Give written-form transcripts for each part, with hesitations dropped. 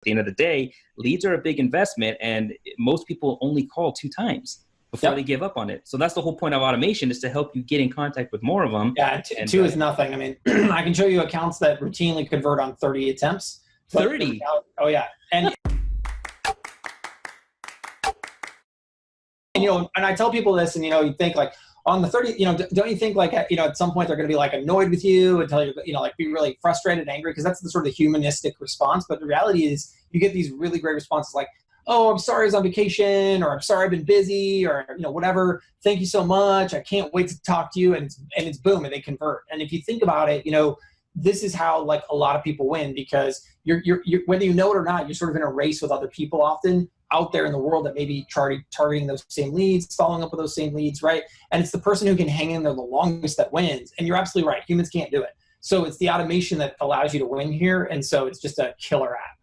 the end of the day, leads are a big investment, and most people only call 2 times before they give up on it. So that's the whole point of automation, is to help you get in contact with more of them. Yeah, two is nothing. I mean, I can show you accounts that routinely convert on 30 attempts. 30? Oh, yeah. And and I tell people this, and, you think like on the 30, don't you think like, at some point they're going to be like annoyed with you until you, like be really frustrated, angry, because that's the sort of humanistic response. But the reality is you get these really great responses like, oh, I'm sorry I was on vacation, or I'm sorry I've been busy, or, whatever. Thank you so much. I can't wait to talk to you. And it's boom, and they convert. And if you think about it, this is how like a lot of people win, because you're whether you know it or not, you're sort of in a race with other people often out there in the world that may be targeting those same leads, following up with those same leads, right? And it's the person who can hang in there the longest that wins. And you're absolutely right. Humans can't do it. So it's the automation that allows you to win here. And so it's just a killer app.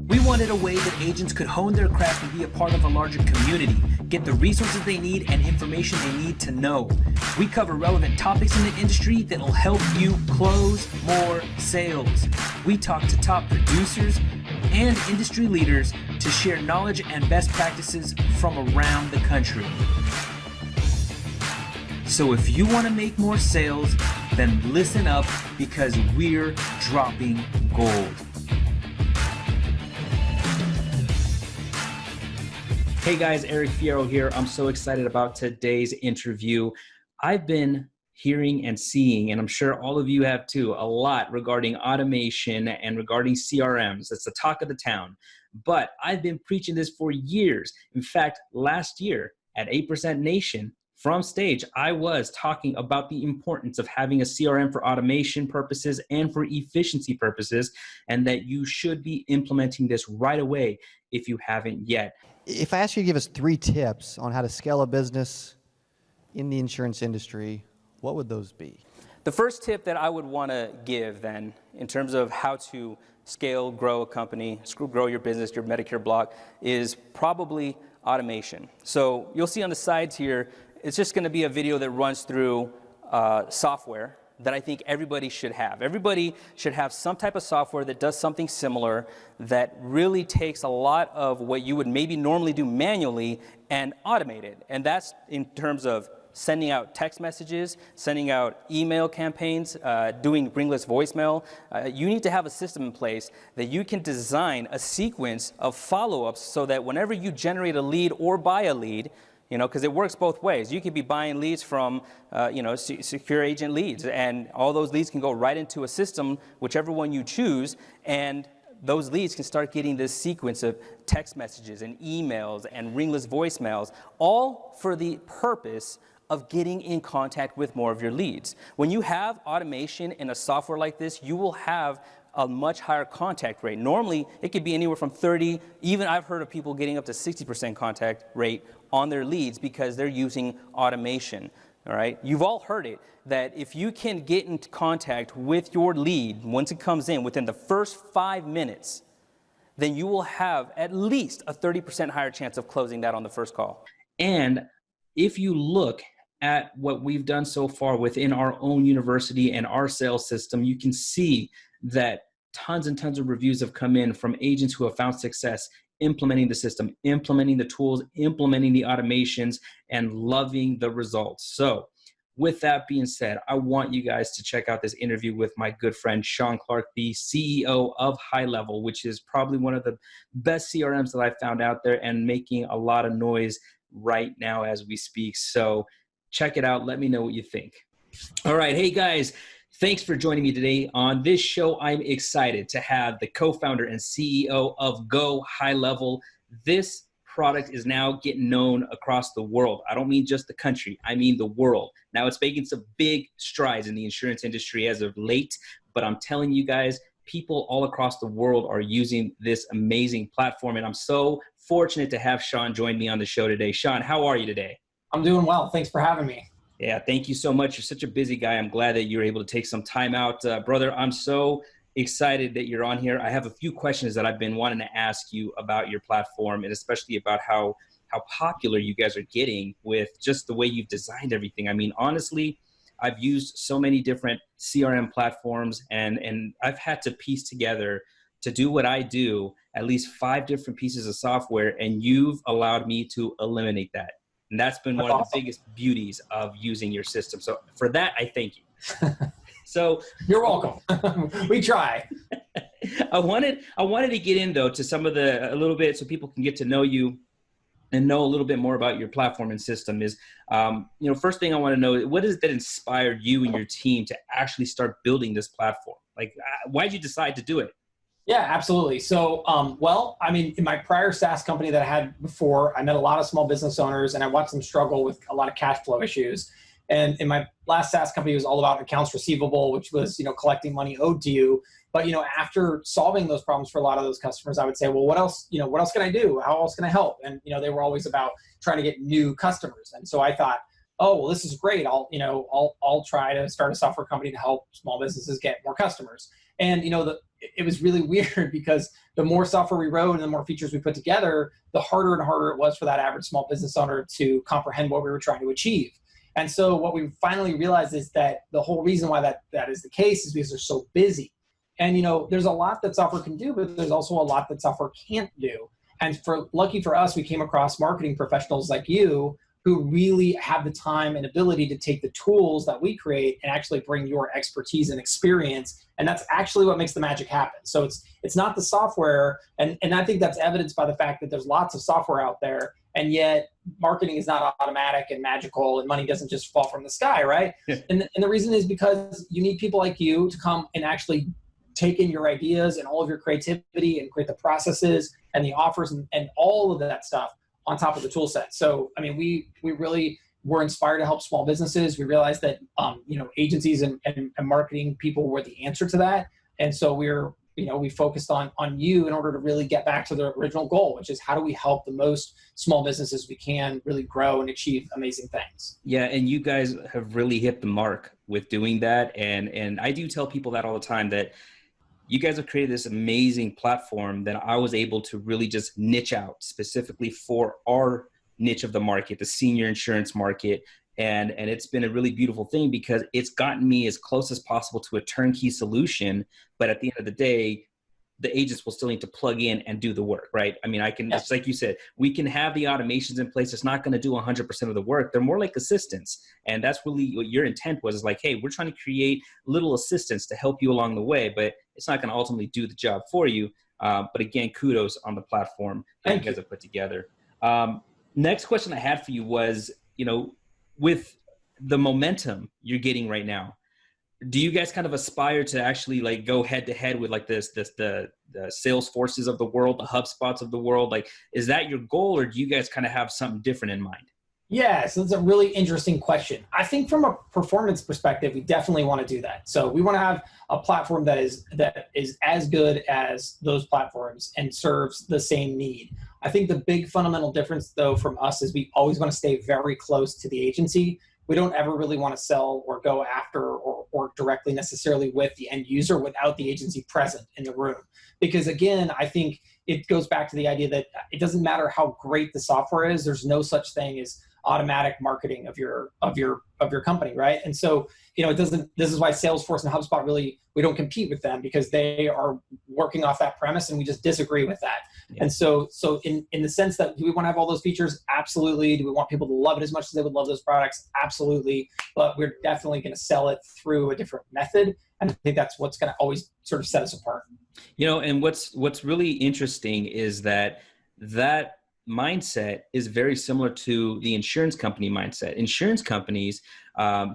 We wanted a way that agents could hone their craft and be a part of a larger community, get the resources they need and information they need to know. We cover relevant topics in the industry that will help you close more sales. We talk to top producers and industry leaders to share knowledge and best practices from around the country. So if you want to make more sales, then listen up, because we're dropping gold. Hey guys, Eric Fierro here. I'm so excited about today's interview. I've been hearing and seeing, and I'm sure all of you have too, a lot regarding automation and regarding CRMs. It's the talk of the town. But I've been preaching this for years. In fact, last year at 8% Nation, from stage, I was talking about the importance of having a CRM for automation purposes and for efficiency purposes, and that you should be implementing this right away if you haven't yet. If I ask you to give us 3 tips on how to scale a business in the insurance industry, what would those be? The first tip that I would want to give then, in terms of how to scale, grow a company, grow your business, your Medicare block, is probably automation. So you'll see on the sides here, it's just going to be a video that runs through software that I think everybody should have. Everybody should have some type of software that does something similar, that really takes a lot of what you would maybe normally do manually and automate it. And that's in terms of sending out text messages, sending out email campaigns, doing ringless voicemail. You need to have a system in place that you can design a sequence of follow-ups so that whenever you generate a lead or buy a lead, because it works both ways. You could be buying leads from, secure agent leads, and all those leads can go right into a system, whichever one you choose, and those leads can start getting this sequence of text messages and emails and ringless voicemails, all for the purpose of getting in contact with more of your leads. When you have automation in a software like this, you will have a much higher contact rate. Normally, it could be anywhere from 30, even I've heard of people getting up to 60% contact rate on their leads because they're using automation, all right? You've all heard it, that if you can get into contact with your lead once it comes in within the first 5 minutes, then you will have at least a 30% higher chance of closing that on the first call. And if you look at what we've done so far within our own university and our sales system, you can see that tons and tons of reviews have come in from agents who have found success implementing the system, implementing the tools, implementing the automations, and loving the results. So with that being said, I want you guys to check out this interview with my good friend, Sean Clark, the CEO of High Level, which is probably one of the best CRMs that I've found out there and making a lot of noise right now as we speak. So check it out. Let me know what you think. All right. Hey guys, thanks for joining me today. On this show, I'm excited to have the co-founder and CEO of Go High Level. This product is now getting known across the world. I don't mean just the country, I mean the world. Now it's making some big strides in the insurance industry as of late, but I'm telling you guys, people all across the world are using this amazing platform, and I'm so fortunate to have Sean join me on the show today. Sean, how are you today? I'm doing well. Thanks for having me. Yeah, thank you so much. You're such a busy guy. I'm glad that you're able to take some time out. Brother, I'm so excited that you're on here. I have a few questions that I've been wanting to ask you about your platform, and especially about how popular you guys are getting with just the way you've designed everything. I mean, honestly, I've used so many different CRM platforms, and I've had to piece together to do what I do, at least 5 different pieces of software, and you've allowed me to eliminate that. And that's been one of the biggest beauties of using your system. So for that, I thank you. So you're welcome. We try. I wanted to get in though to some of a little bit so people can get to know you and know a little bit more about your platform and system is, first thing I want to know, what is that inspired you and your team to actually start building this platform? Like, why did you decide to do it? Yeah, absolutely. So, in my prior SaaS company that I had before, I met a lot of small business owners and I watched them struggle with a lot of cash flow issues. And in my last SaaS company, it was all about accounts receivable, which was, collecting money owed to you. But, after solving those problems for a lot of those customers, I would say, well, what else can I do? How else can I help? And, they were always about trying to get new customers. And so I thought, oh, well, this is great. I'll try to start a software company to help small businesses get more customers. And, it was really weird because the more software we wrote and the more features we put together, the harder and harder it was for that average small business owner to comprehend what we were trying to achieve. And so what we finally realized is that the whole reason why that is the case is because they're so busy. And, there's a lot that software can do, but there's also a lot that software can't do. And lucky for us, we came across marketing professionals like you who really have the time and ability to take the tools that we create and actually bring your expertise and experience. And that's actually what makes the magic happen. So it's not the software. And I think that's evidenced by the fact that there's lots of software out there. And yet marketing is not automatic and magical and money doesn't just fall from the sky, right? Yeah. And the reason is because you need people like you to come and actually take in your ideas and all of your creativity and create the processes and the offers and all of that stuff on top of the tool set. So, we really were inspired to help small businesses. We realized that, agencies and marketing people were the answer to that. And so we focused on you in order to really get back to the original goal, which is how do we help the most small businesses we can really grow and achieve amazing things. Yeah. And you guys have really hit the mark with doing that. And I do tell people that all the time that you guys have created this amazing platform that I was able to really just niche out specifically for our niche of the market, the senior insurance market. And it's been a really beautiful thing because it's gotten me as close as possible to a turnkey solution. But at the end of the day, the agents will still need to plug in and do the work, right? It's like you said, we can have the automations in place. It's not going to do 100% of the work. They're more like assistants. And that's really what your intent was, is like, hey, we're trying to create little assistants to help you along the way, but it's not going to ultimately do the job for you. But again, kudos on the platform that you guys have put together. Next question I had for you was, with the momentum you're getting right now, do you guys kind of aspire to actually like go head to head with like the Salesforces of the world, the HubSpots of the world? Like, is that your goal, or do you guys kind of have something different in mind? Yeah, so that's a really interesting question. I think from a performance perspective, we definitely want to do that. So we want to have a platform that is as good as those platforms and serves the same need. I think the big fundamental difference though from us is we always want to stay very close to the agency. We don't ever really want to sell or go after or directly necessarily with the end user without the agency present in the room. Because again, I think it goes back to the idea that it doesn't matter how great the software is, there's no such thing as automatic marketing of your company, right? And so, this is why Salesforce and HubSpot really, we don't compete with them because they are working off that premise and we just disagree with that. Yeah. And so in the sense that do we want to have all those features? Absolutely. Do we want people to love it as much as they would love those products? Absolutely. But we're definitely going to sell it through a different method. And I think that's what's going to always sort of set us apart. And what's really interesting is that mindset is very similar to the insurance company mindset. Insurance companies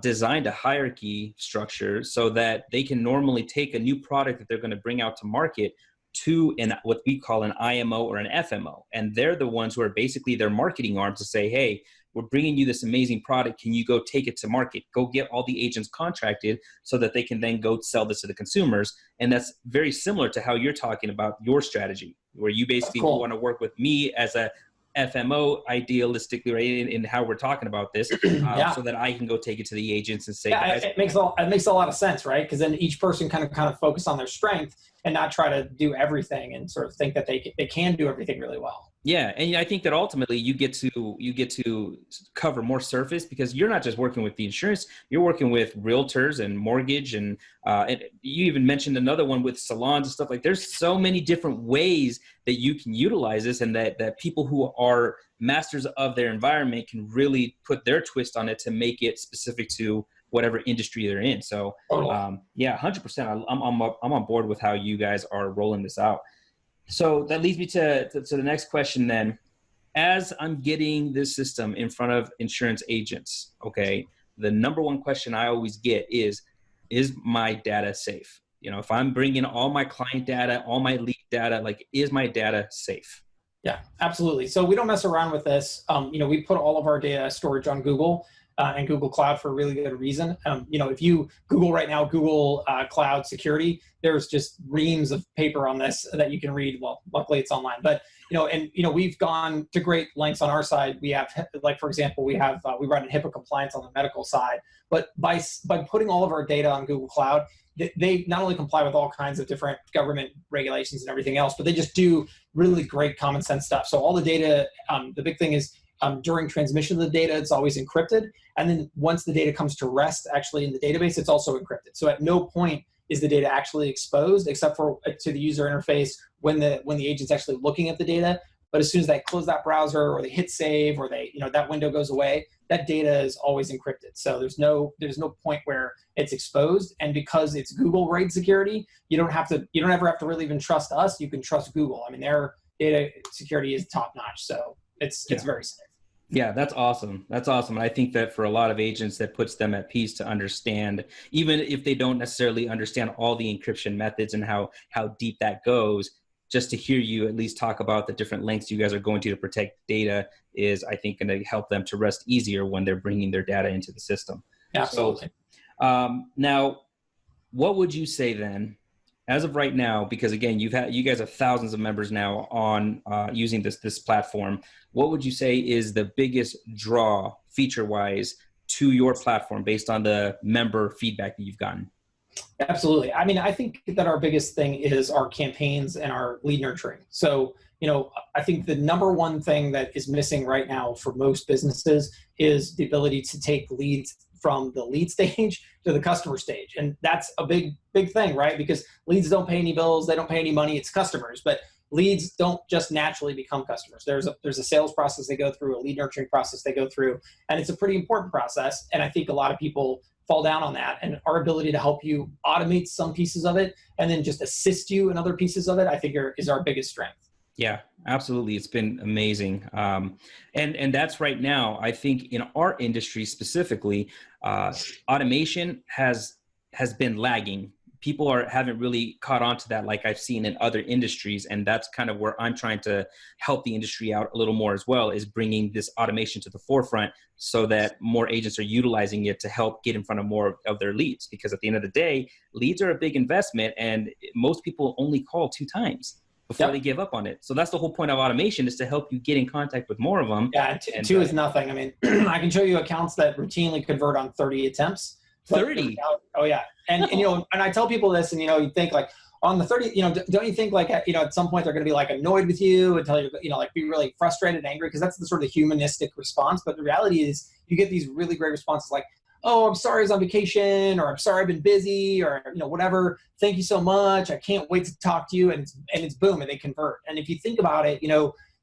designed a hierarchy structure so that they can normally take a new product that they're going to bring out to market to what we call an IMO or an FMO. And they're the ones who are basically their marketing arm to say, hey, we're bringing you this amazing product. Can you go take it to market? Go get all the agents contracted so that they can then go sell this to the consumers. And that's very similar to how you're talking about your strategy, where you basically want to work with me as a FMO idealistically, right, in how we're talking about this, so that I can go take it to the agents and say, it makes a lot of sense, right? Because then each person kind of focus on their strength and not try to do everything and sort of think that they can do everything really well. Yeah, and I think that ultimately you get to cover more surface because you're not just working with the insurance, you're working with realtors and mortgage, and you even mentioned another one with salons and stuff. Like, there's so many different ways that you can utilize this, and that people who are masters of their environment can really put their twist on it to make it specific to whatever industry they're in. So yeah, 100%. I'm on board with how you guys are rolling this out. So that leads me to the next question then. As I'm getting this system in front of insurance agents, okay, the number one question I always get is my data safe? You know, if I'm bringing all my client data, all my lead data, like, is my data safe? Yeah, absolutely. So we don't mess around with this. We put all of our data storage on Google and Google Cloud for a really good reason. If you Google right now, Google Cloud security, there's just reams of paper on this that you can read. Well, luckily it's online, but we've gone to great lengths on our side. We have, like, for example, we run HIPAA compliance on the medical side, but by putting all of our data on Google Cloud, they not only comply with all kinds of different government regulations and everything else, but they just do really great common sense stuff. So all the data, the big thing is during transmission of the data, it's always encrypted. And then once the data comes to rest actually in the database, it's also encrypted. So at no point is the data actually exposed except for to the user interface when the agent's actually looking at the data. But as soon as they close that browser or they hit save or that window goes away, that data is always encrypted. So there's no point where it's exposed. And because it's Google grade security, you don't ever have to really even trust us. You can trust Google. I mean, their data security is top notch. So it's very safe. Yeah, that's awesome. That's awesome. And I think that for a lot of agents, that puts them at peace to understand, even if they don't necessarily understand all the encryption methods and how deep that goes, just to hear you at least talk about the different lengths you guys are going to protect data is, I think, going to help them to rest easier when they're bringing their data into the system. Absolutely. So, now, what would you say then, as of right now, because again, you guys have thousands of members now on using this platform. What would you say is the biggest draw feature-wise to your platform based on the member feedback that you've gotten? Absolutely. I mean, I think that our biggest thing is our campaigns and our lead nurturing. So, I think the number one thing that is missing right now for most businesses is the ability to take leads from the lead stage to the customer stage. And that's a big thing, right? Because leads don't pay any bills, they don't pay any money, it's customers. But leads don't just naturally become customers. There's a sales process they go through, a lead nurturing process they go through, and it's a pretty important process. And I think a lot of people fall down on that. And our ability to help you automate some pieces of it and then just assist you in other pieces of it, I think is our biggest strength. Yeah, absolutely. It's been amazing. And that's right now, I think in our industry specifically, automation has been lagging. People haven't really caught on to that like I've seen in other industries. And that's kind of where I'm trying to help the industry out a little more as well, is bringing this automation to the forefront so that more agents are utilizing it to help get in front of more of their leads. Because at the end of the day, leads are a big investment and most people only call 2 times before they give up on it. So that's the whole point of automation, is to help you get in contact with more of them. Yeah, two is nothing. I mean, I can show you accounts that routinely convert on 30 attempts. 30? Oh yeah. And and I tell people this, and you think like on the 30, don't you think like at some point they're going to be like annoyed with you and tell you, like be really frustrated and angry, because that's the sort of humanistic response. But the reality is you get these really great responses like, oh, I'm sorry I was on vacation, or I'm sorry I've been busy, or whatever. Thank you so much. I can't wait to talk to you. And it's boom, and they convert. And if you think about it,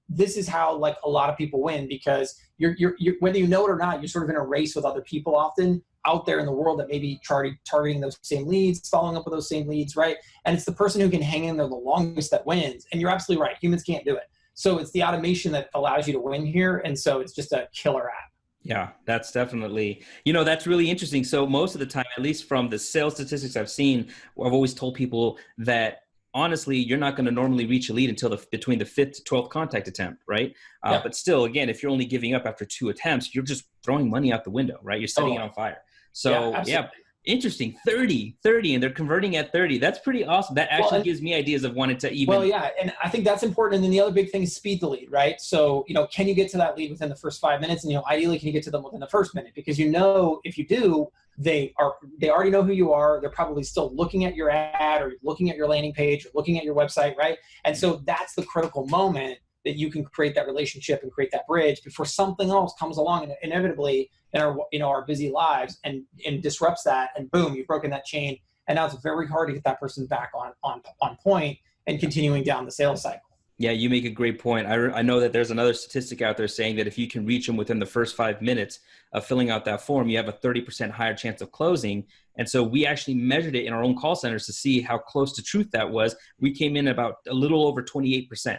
this is how like a lot of people win, because you're whether you know it or not, you're sort of in a race with other people often out there in the world that may be targeting those same leads, following up with those same leads, right? And it's the person who can hang in there the longest that wins. And you're absolutely right. Humans can't do it. So it's the automation that allows you to win here. And so it's just a killer app. Yeah, that's definitely, that's really interesting. So most of the time, at least from the sales statistics I've seen, I've always told people that honestly, you're not going to normally reach a lead until between the 5th to 12th contact attempt, right? But still, again, if you're only giving up after 2 attempts, you're just throwing money out the window, right? You're setting it on fire. So yeah, interesting. 30, and they're converting at 30. That's pretty awesome. That actually gives me ideas of wanting to even. Well, yeah. And I think that's important. And then the other big thing is speed the lead, right? So, can you get to that lead within the first 5 minutes? And, ideally, can you get to them within the first minute? Because, if you do, they already know who you are. They're probably still looking at your ad or looking at your landing page or looking at your website, right? And so that's the critical moment that you can create that relationship and create that bridge before something else comes along and inevitably in our, our busy lives and disrupts that, and boom, you've broken that chain. And now it's very hard to get that person back on point and continuing down the sales cycle. Yeah, you make a great point. I know that there's another statistic out there saying that if you can reach them within the first 5 minutes of filling out that form, you have a 30% higher chance of closing. And so we actually measured it in our own call centers to see how close to truth that was. We came in about a little over 28%.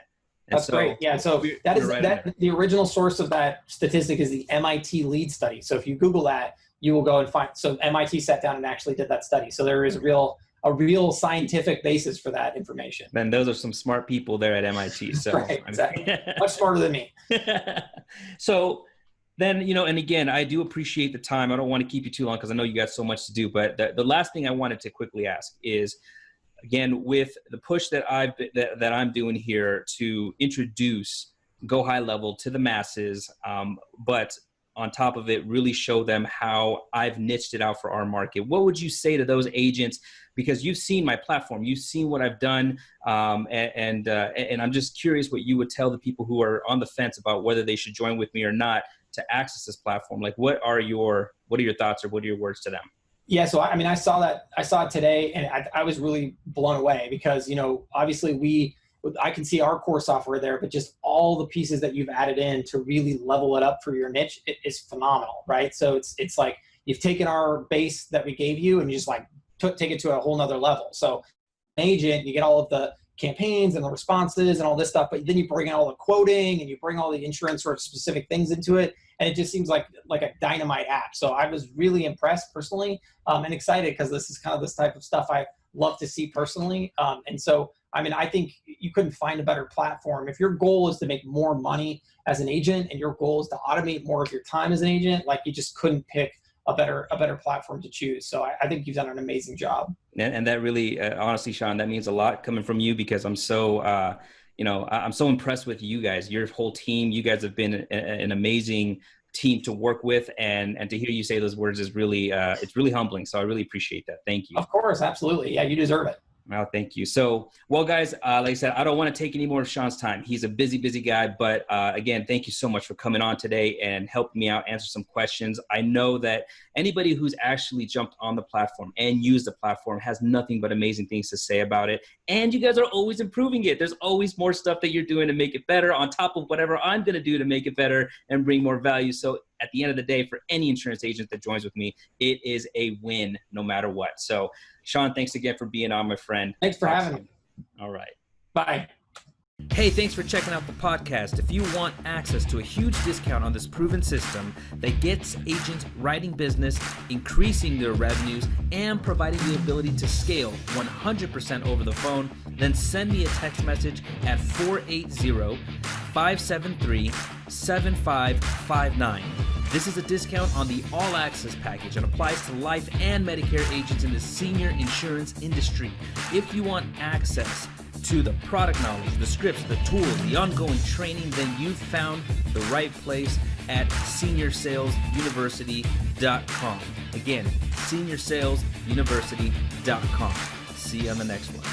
That's great. Yeah. So that is right the original source of that statistic is the MIT LEAD study. So if you Google that, you will go and find. So MIT sat down and actually did that study. So there is a real scientific basis for that information. Man, those are some smart people there at MIT. So right, exactly. Much smarter than me. So then, and again, I do appreciate the time. I don't want to keep you too long because I know you got so much to do. But the last thing I wanted to quickly ask is, again, with the push that I'm doing here to introduce Go High Level to the masses, but on top of it, really show them how I've niched it out for our market. What would you say to those agents? Because you've seen my platform, you've seen what I've done, and I'm just curious what you would tell the people who are on the fence about whether they should join with me or not to access this platform. Like, what are your thoughts or what are your words to them? Yeah, so I saw it today, and I was really blown away because obviously I can see our core software there, but just all the pieces that you've added in to really level it up for your niche is phenomenal, right? So it's like you've taken our base that we gave you and you just like take it to a whole nother level. So an agent, you get all of the campaigns and the responses and all this stuff, but then you bring in all the quoting and you bring all the insurance sort of specific things into it. And it just seems like a dynamite app. So I was really impressed personally and excited because this is kind of this type of stuff I love to see personally. And so, I think you couldn't find a better platform. If your goal is to make more money as an agent and your goal is to automate more of your time as an agent, like you just couldn't pick a better platform to choose. So I think you've done an amazing job. And that really, honestly, Sean, that means a lot coming from you because I'm so, I'm so impressed with you guys, your whole team. You guys have been an amazing team to work with, and to hear you say those words is really, it's really humbling. So I really appreciate that. Thank you. Of course. Absolutely. Yeah, you deserve it. Well, thank you. So, well, guys, like I said, I don't want to take any more of Sean's time. He's a busy guy. But again, thank you so much for coming on today and helping me out, answer some questions. I know that anybody who's actually jumped on the platform and used the platform has nothing but amazing things to say about it. And you guys are always improving it. There's always more stuff that you're doing to make it better on top of whatever I'm going to do to make it better and bring more value. So at the end of the day, for any insurance agent that joins with me, it is a win no matter what. So Sean, thanks again for being on, my friend. Thanks for having me. All right. Bye. Hey, thanks for checking out the podcast. If you want access to a huge discount on this proven system that gets agents writing business, increasing their revenues, and providing the ability to scale 100% over the phone, then send me a text message at 480-573-7559. This is a discount on the All Access package and applies to life and Medicare agents in the senior insurance industry. If you want access to the product knowledge, the scripts, the tools, the ongoing training, then you've found the right place at SeniorSalesUniversity.com. Again, SeniorSalesUniversity.com. See you on the next one.